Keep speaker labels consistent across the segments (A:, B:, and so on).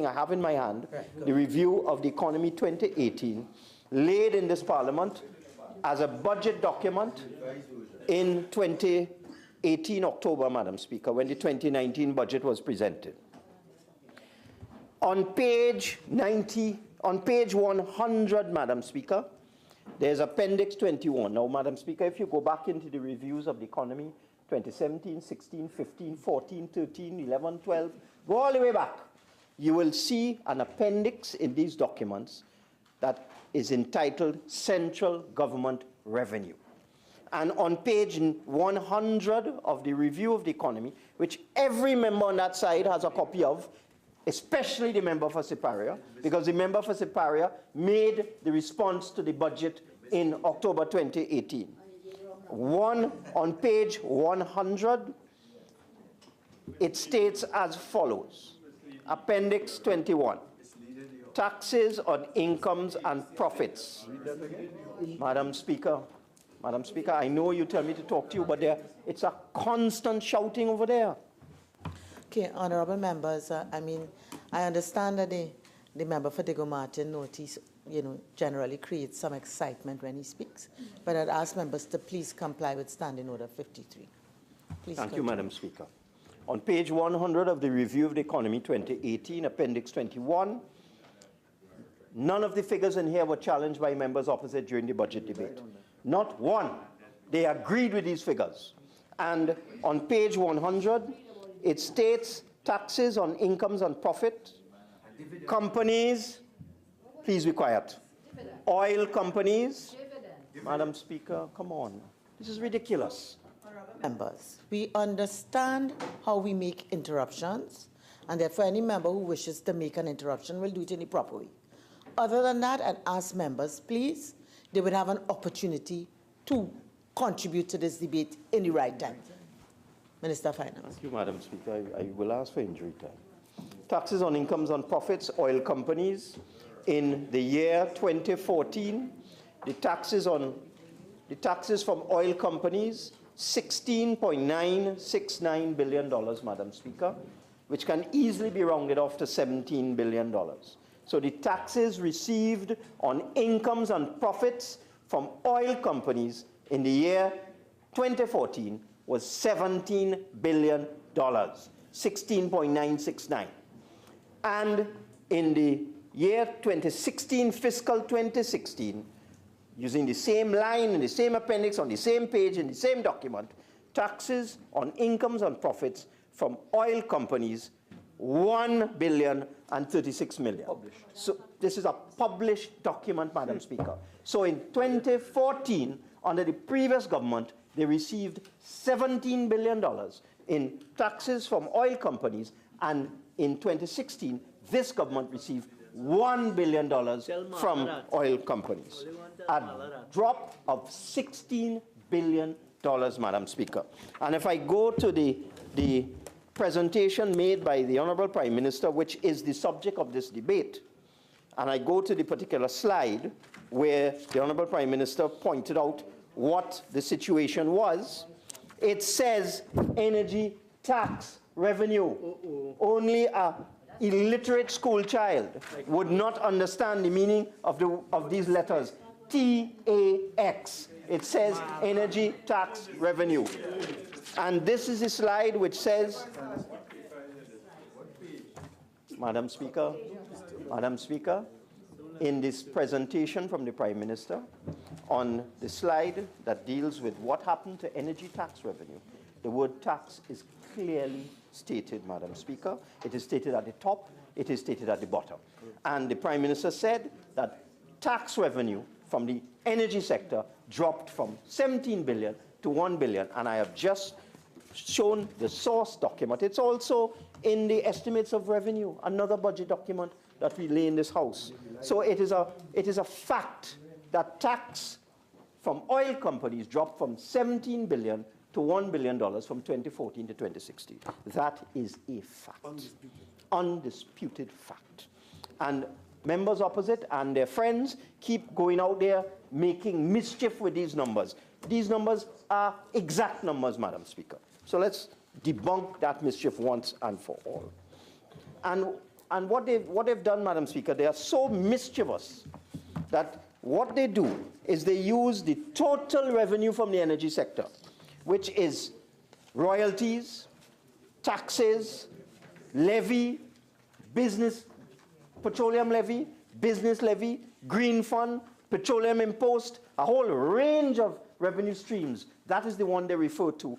A: I have in my hand the review of the economy 2018 laid in this Parliament as a budget document in 2018 October, Madam Speaker, when the 2019 budget was presented. On page 100, Madam Speaker, there's Appendix 21. Now, Madam Speaker, if you go back into the reviews of the economy 2017, 16, 15, 14, 13, 11, 12, go all the way back, you will see an appendix in these documents that is entitled Central Government Revenue. And on page 100 of the review of the economy, which every member on that side has a copy of, especially the member for Siparia, because the member for Siparia made the response to the budget in October 2018. On page 100, it states as follows. Appendix 21, taxes on incomes and profits. Madam Speaker, I know you tell me to talk to you, but it's a constant shouting over there.
B: Okay, honorable members, I understand that the member for Diego Martin notice, generally creates some excitement when he speaks, but I'd ask members to please comply with Standing Order 53. Please
A: Thank you, Madam Speaker. On page 100 of the Review of the Economy 2018, Appendix 21, none of the figures in here were challenged by members opposite during the budget debate. Not one. They agreed with these figures. And on page 100, it states taxes on incomes and profit, companies, please be quiet, oil companies. Madam Speaker, come on. This is ridiculous.
B: Members, we understand how we make interruptions, and therefore any member who wishes to make an interruption will do it in the proper way. Other than that, and ask members, please, they would have an opportunity to contribute to this debate in the right time. Minister of Finance.
A: Thank you, Madam Speaker. I will ask for injury time. Taxes on incomes and profits, oil companies. In the year 2014, the taxes from oil companies, $16.969 billion, Madam Speaker, which can easily be rounded off to $17 billion. So the taxes received on incomes and profits from oil companies in the year 2014 was $17 billion, 16.969. And in the year 2016, fiscal 2016, using the same line in the same appendix on the same page in the same document, taxes on incomes and profits from oil companies, $1.036 billion. So this is a published document, Madam Speaker. So in 2014, under the previous government, they received $17 billion in taxes from oil companies, and in 2016, this government received $1 billion from oil companies. A drop of $16 billion, Madam Speaker. And if I go to the presentation made by the Honorable Prime Minister, which is the subject of this debate, and I go to the particular slide where the Honorable Prime Minister pointed out what the situation was, it says energy tax revenue. Only a illiterate school child would not understand the meaning of these letters. TAX. It says energy tax revenue. And this is a slide which says, Madam Speaker, in this presentation from the Prime Minister, on the slide that deals with what happened to energy tax revenue, the word tax is clearly stated, Madam Speaker. It is stated at the top, it is stated at the bottom. And the Prime Minister said that tax revenue from the energy sector dropped from 17 billion to 1 billion. And I have just shown the source document. It's also in the estimates of revenue, another budget document that we lay in this House. So it is a fact that tax from oil companies dropped from 17 billion to $1 billion from 2014 to 2016. That is a fact. Undisputed fact. And members opposite and their friends keep going out there making mischief with these numbers. These numbers are exact numbers, Madam Speaker. So let's debunk that mischief once and for all. And And what they've done, Madam Speaker, they are so mischievous that what they do is they use the total revenue from the energy sector, which is royalties, taxes, levy, business, petroleum levy, business levy, green fund, petroleum impost, a whole range of revenue streams. That is the one they refer to.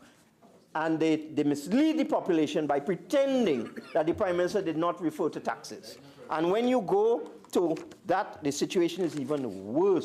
A: And they mislead the population by pretending that the Prime Minister did not refer to taxes. And when you go to that, the situation is even worse.